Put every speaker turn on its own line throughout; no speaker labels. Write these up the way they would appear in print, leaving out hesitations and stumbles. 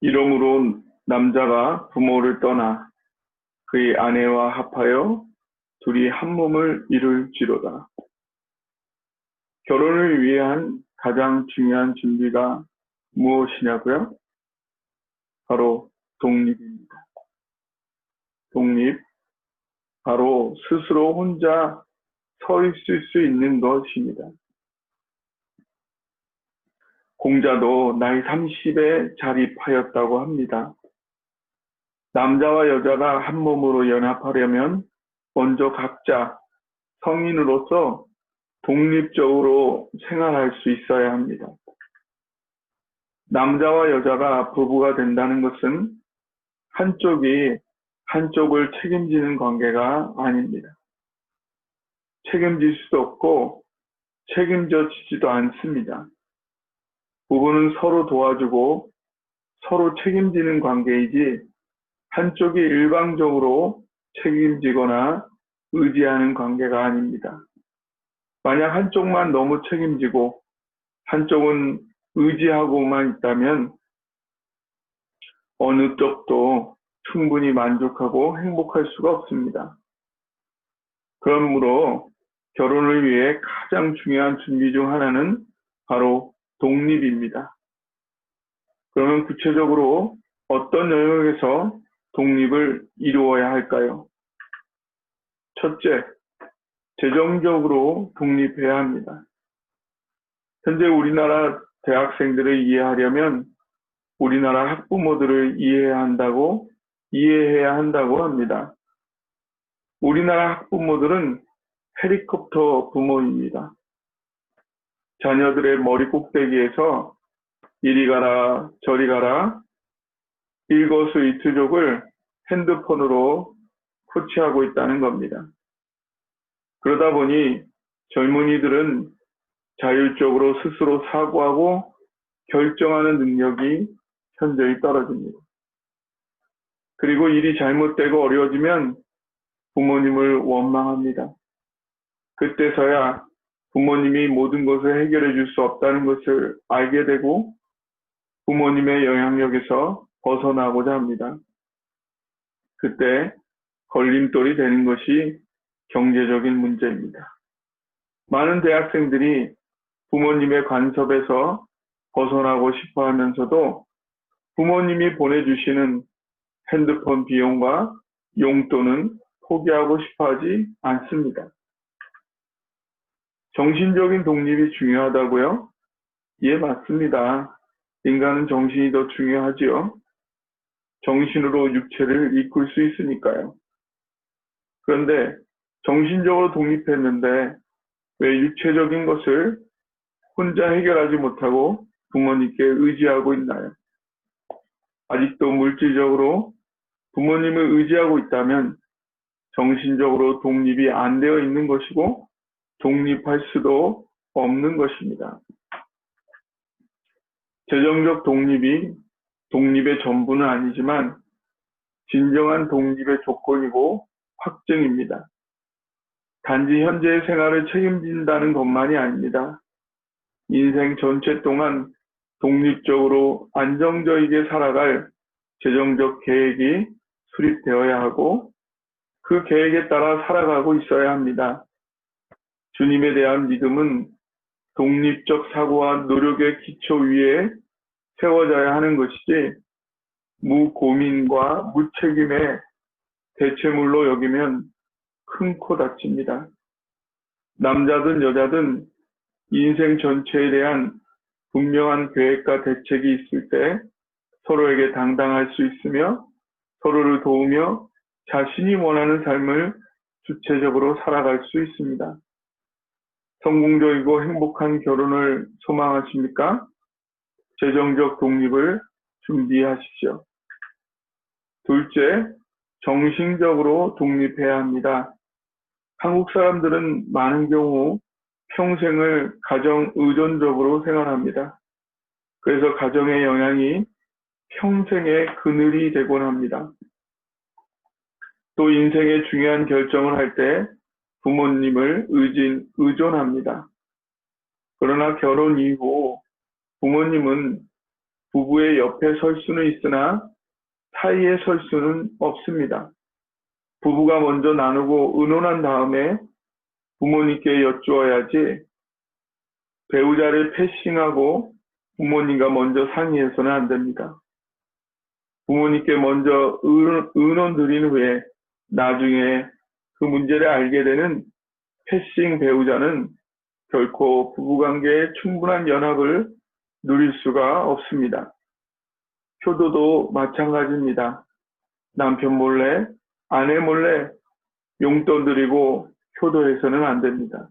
이러므로 남자가 부모를 떠나 그의 아내와 합하여 둘이 한 몸을 이룰지로다. 결혼을 위한 가장 중요한 준비가 무엇이냐고요? 바로 독립입니다. 독립, 바로 스스로 혼자 서 있을 수 있는 것입니다. 공자도 나이 30에 자립하였다고 합니다. 남자와 여자가 한 몸으로 연합하려면 먼저 각자 성인으로서 독립적으로 생활할 수 있어야 합니다. 남자와 여자가 부부가 된다는 것은 한쪽이 한쪽을 책임지는 관계가 아닙니다. 책임질 수도 없고 책임져지지도 않습니다. 부부는 서로 도와주고 서로 책임지는 관계이지 한쪽이 일방적으로 책임지거나 의지하는 관계가 아닙니다. 만약 한쪽만 너무 책임지고 한쪽은 의지하고만 있다면 어느 쪽도 충분히 만족하고 행복할 수가 없습니다. 그러므로 결혼을 위해 가장 중요한 준비 중 하나는 바로 독립입니다. 그러면 구체적으로 어떤 영역에서 독립을 이루어야 할까요? 첫째, 재정적으로 독립해야 합니다. 현재 우리나라 대학생들을 이해하려면 우리나라 학부모들을 이해해야 한다고 합니다. 우리나라 학부모들은 헬리콥터 부모입니다. 자녀들의 머리 꼭대기에서 이리 가라 저리 가라 일거수일투족을 핸드폰으로 코치하고 있다는 겁니다. 그러다 보니 젊은이들은 자율적으로 스스로 사고하고 결정하는 능력이 현저히 떨어집니다. 그리고 일이 잘못되고 어려워지면 부모님을 원망합니다. 그때서야 부모님이 모든 것을 해결해 줄 수 없다는 것을 알게 되고 부모님의 영향력에서 벗어나고자 합니다. 그때 걸림돌이 되는 것이 경제적인 문제입니다. 많은 대학생들이 부모님의 간섭에서 벗어나고 싶어 하면서도 부모님이 보내주시는 핸드폰 비용과 용돈은 포기하고 싶어 하지 않습니다. 정신적인 독립이 중요하다고요? 예, 맞습니다. 인간은 정신이 더 중요하지요. 정신으로 육체를 이끌 수 있으니까요. 그런데 정신적으로 독립했는데 왜 육체적인 것을 혼자 해결하지 못하고 부모님께 의지하고 있나요? 아직도 물질적으로 부모님을 의지하고 있다면 정신적으로 독립이 안 되어 있는 것이고 독립할 수도 없는 것입니다. 재정적 독립이 독립의 전부는 아니지만 진정한 독립의 조건이고 확증입니다. 단지 현재의 생활을 책임진다는 것만이 아닙니다. 인생 전체 동안 독립적으로 안정적이게 살아갈 재정적 계획이 수립되어야 하고 그 계획에 따라 살아가고 있어야 합니다. 주님에 대한 믿음은 독립적 사고와 노력의 기초 위에 세워져야 하는 것이지 무고민과 무책임의 대체물로 여기면 큰 코 다칩니다. 남자든 여자든 인생 전체에 대한 분명한 계획과 대책이 있을 때 서로에게 당당할 수 있으며 서로를 도우며 자신이 원하는 삶을 주체적으로 살아갈 수 있습니다. 성공적이고 행복한 결혼을 소망하십니까? 재정적 독립을 준비하십시오. 둘째, 정신적으로 독립해야 합니다. 한국 사람들은 많은 경우 평생을 가정 의존적으로 생활합니다. 그래서 가정의 영향이 평생의 그늘이 되곤 합니다. 또 인생의 중요한 결정을 할 때 부모님을 의존합니다. 그러나 결혼 이후 부모님은 부부의 옆에 설 수는 있으나 사이에 설 수는 없습니다. 부부가 먼저 나누고 의논한 다음에 부모님께 여쭈어야지 배우자를 패싱하고 부모님과 먼저 상의해서는 안 됩니다. 부모님께 먼저 의논 드린 후에 나중에 그 문제를 알게 되는 패싱 배우자는 결코 부부관계의 충분한 연합을 누릴 수가 없습니다. 효도도 마찬가지입니다. 남편 몰래, 아내 몰래 용돈 드리고 효도해서는 안 됩니다.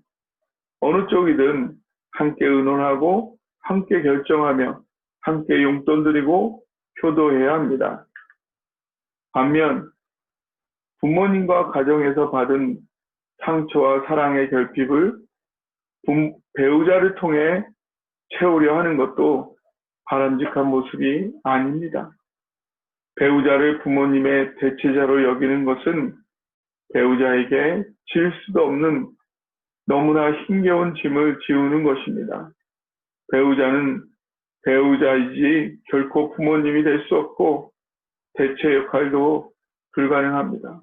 어느 쪽이든 함께 의논하고 함께 결정하며 함께 용돈 드리고 효도해야 합니다. 반면 부모님과 가정에서 받은 상처와 사랑의 결핍을 배우자를 통해 채우려 하는 것도 바람직한 모습이 아닙니다. 배우자를 부모님의 대체자로 여기는 것은 배우자에게 질 수도 없는 너무나 힘겨운 짐을 지우는 것입니다. 배우자는 배우자이지 결코 부모님이 될 수 없고 대체 역할도 불가능합니다.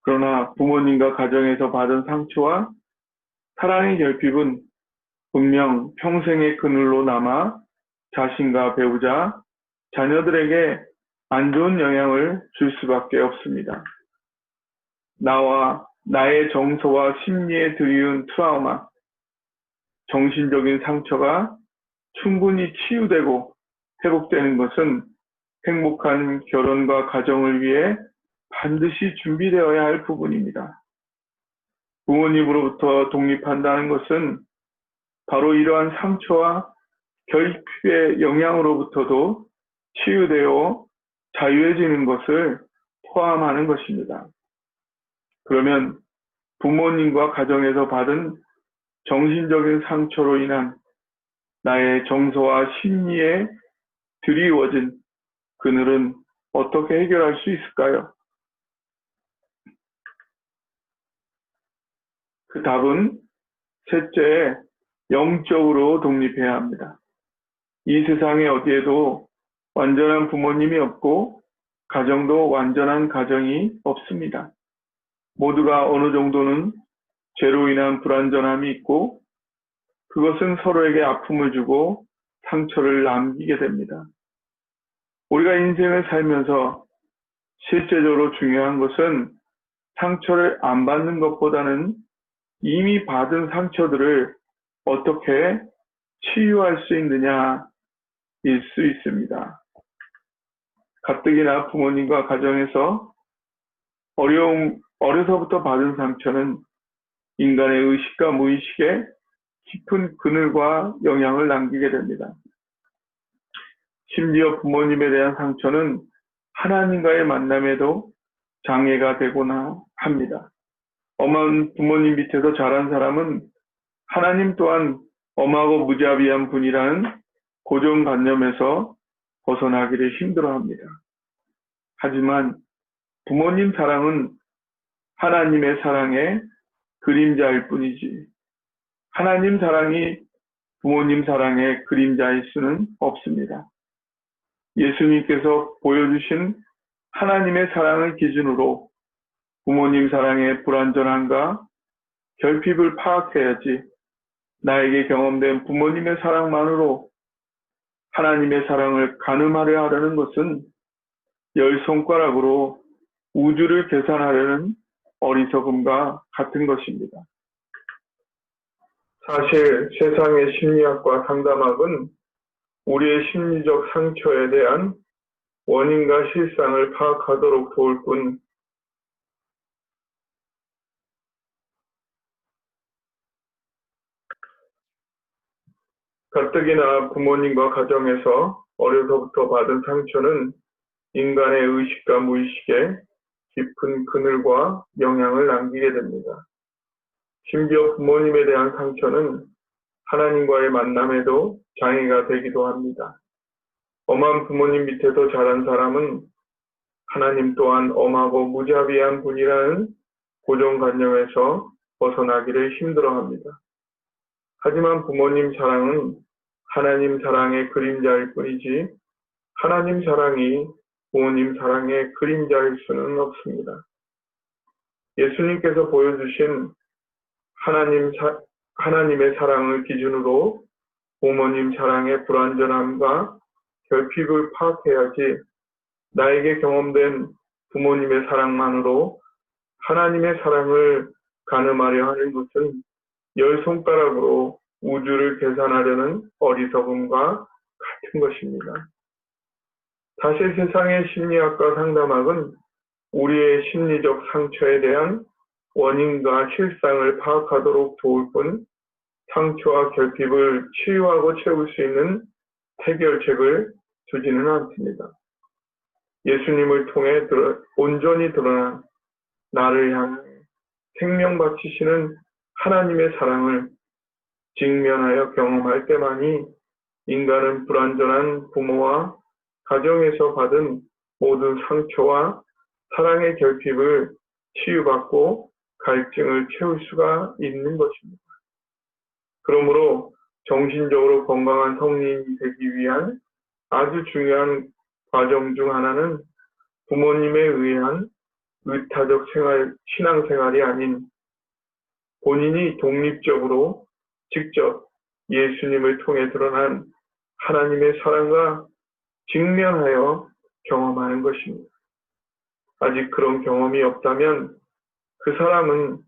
그러나 부모님과 가정에서 받은 상처와 사랑의 결핍은 분명 평생의 그늘로 남아 자신과 배우자, 자녀들에게 안 좋은 영향을 줄 수밖에 없습니다. 나의 정서와 심리에 들이운 트라우마, 정신적인 상처가 충분히 치유되고 회복되는 것은 행복한 결혼과 가정을 위해 반드시 준비되어야 할 부분입니다. 부모님으로부터 독립한다는 것은 바로 이러한 상처와 결핍의 영향으로부터도 치유되어 자유해지는 것을 포함하는 것입니다. 그러면 부모님과 가정에서 받은 정신적인 상처로 인한 나의 정서와 심리에 드리워진 그늘은 어떻게 해결할 수 있을까요? 그 답은 셋째, 영적으로 독립해야 합니다. 이 세상에 어디에도 완전한 부모님이 없고 가정도 완전한 가정이 없습니다. 모두가 어느 정도는 죄로 인한 불완전함이 있고 그것은 서로에게 아픔을 주고 상처를 남기게 됩니다. 우리가 인생을 살면서 실제적으로 중요한 것은 상처를 안 받는 것보다는 이미 받은 상처들을 어떻게 치유할 수 있느냐일 수 있습니다. 가뜩이나 부모님과 가정에서 어려서부터 받은 상처는 인간의 의식과 무의식에 깊은 그늘과 영향을 남기게 됩니다. 심지어 부모님에 대한 상처는 하나님과의 만남에도 장애가 되거나 합니다. 엄한 부모님 밑에서 자란 사람은 하나님 또한 엄하고 무자비한 분이라는 고정관념에서 벗어나기를 힘들어합니다. 하지만 부모님 사랑은 하나님의 사랑의 그림자일 뿐이지 하나님 사랑이 부모님 사랑의 그림자일 수는 없습니다. 예수님께서 보여주신 하나님의 사랑을 기준으로 부모님 사랑의 불완전함과 결핍을 파악해야지 나에게 경험된 부모님의 사랑만으로 하나님의 사랑을 가늠하려 하려는 것은 열 손가락으로 우주를 계산하려는 어리석음과 같은 것입니다. 사실 세상의 심리학과 상담학은 우리의 심리적 상처에 대한 원인과 실상을 파악하도록 도울 뿐 가뜩이나 부모님과 가정에서 어려서부터 받은 상처는 인간의 의식과 무의식에 깊은 그늘과 영향을 남기게 됩니다. 심지어 부모님에 대한 상처는 하나님과의 만남에도 장애가 되기도 합니다. 엄한 부모님 밑에서 자란 사람은 하나님 또한 엄하고 무자비한 분이라는 고정관념에서 벗어나기를 힘들어합니다. 하지만 부모님 사랑은 하나님 사랑의 그림자일 뿐이지 하나님 사랑이 부모님 사랑의 그림자일 수는 없습니다. 예수님께서 보여주신 하나님의 사랑을 기준으로 부모님 사랑의 불완전함과 결핍을 파악해야지 나에게 경험된 부모님의 사랑만으로 하나님의 사랑을 가늠하려 하는 것은 열 손가락으로 우주를 계산하려는 어리석음과 같은 것입니다. 사실 세상의 심리학과 상담학은 우리의 심리적 상처에 대한 원인과 실상을 파악하도록 도울 뿐 상처와 결핍을 치유하고 채울 수 있는 해결책을 주지는 않습니다. 예수님을 통해 온전히 드러난 나를 향해 생명 바치시는 하나님의 사랑을 직면하여 경험할 때만이 인간은 불완전한 부모와 가정에서 받은 모든 상처와 사랑의 결핍을 치유받고 갈증을 채울 수가 있는 것입니다. 그러므로 정신적으로 건강한 성인이 되기 위한 아주 중요한 과정 중 하나는 부모님에 의한 의타적 신앙생활이 아닌 본인이 독립적으로 직접 예수님을 통해 드러난 하나님의 사랑과 직면하여 경험하는 것입니다. 아직 그런 경험이 없다면 그 사람은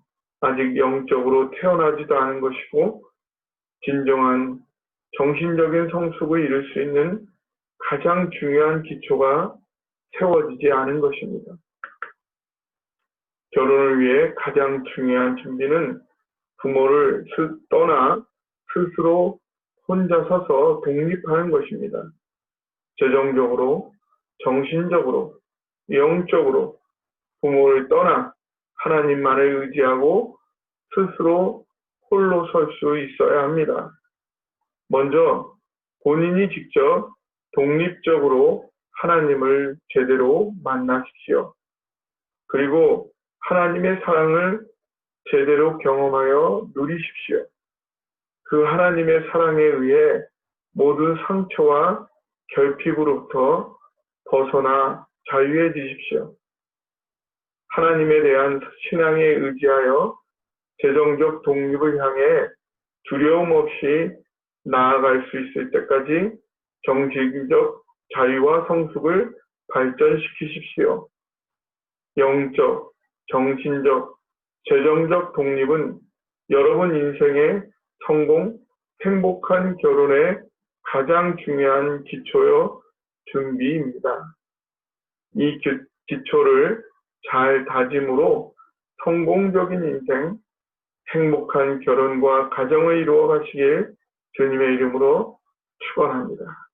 아직 영적으로 태어나지도 않은 것이고 진정한 정신적인 성숙을 이룰 수 있는 가장 중요한 기초가 세워지지 않은 것입니다. 결혼을 위해 가장 중요한 준비는 부모를 떠나 스스로 혼자 서서 독립하는 것입니다. 재정적으로, 정신적으로, 영적으로 부모를 떠나 하나님만을 의지하고 스스로 홀로 설 수 있어야 합니다. 먼저 본인이 직접 독립적으로 하나님을 제대로 만나십시오. 그리고 하나님의 사랑을 제대로 경험하여 누리십시오. 그 하나님의 사랑에 의해 모든 상처와 결핍으로부터 벗어나 자유해지십시오. 하나님에 대한 신앙에 의지하여 재정적 독립을 향해 두려움 없이 나아갈 수 있을 때까지 정신적 자유와 성숙을 발전시키십시오. 영적, 정신적, 재정적 독립은 여러분 인생의 성공, 행복한 결혼의 가장 중요한 기초요 준비입니다. 이 기초를 잘 다짐으로 성공적인 인생, 행복한 결혼과 가정을 이루어 가시길 주님의 이름으로 축원합니다.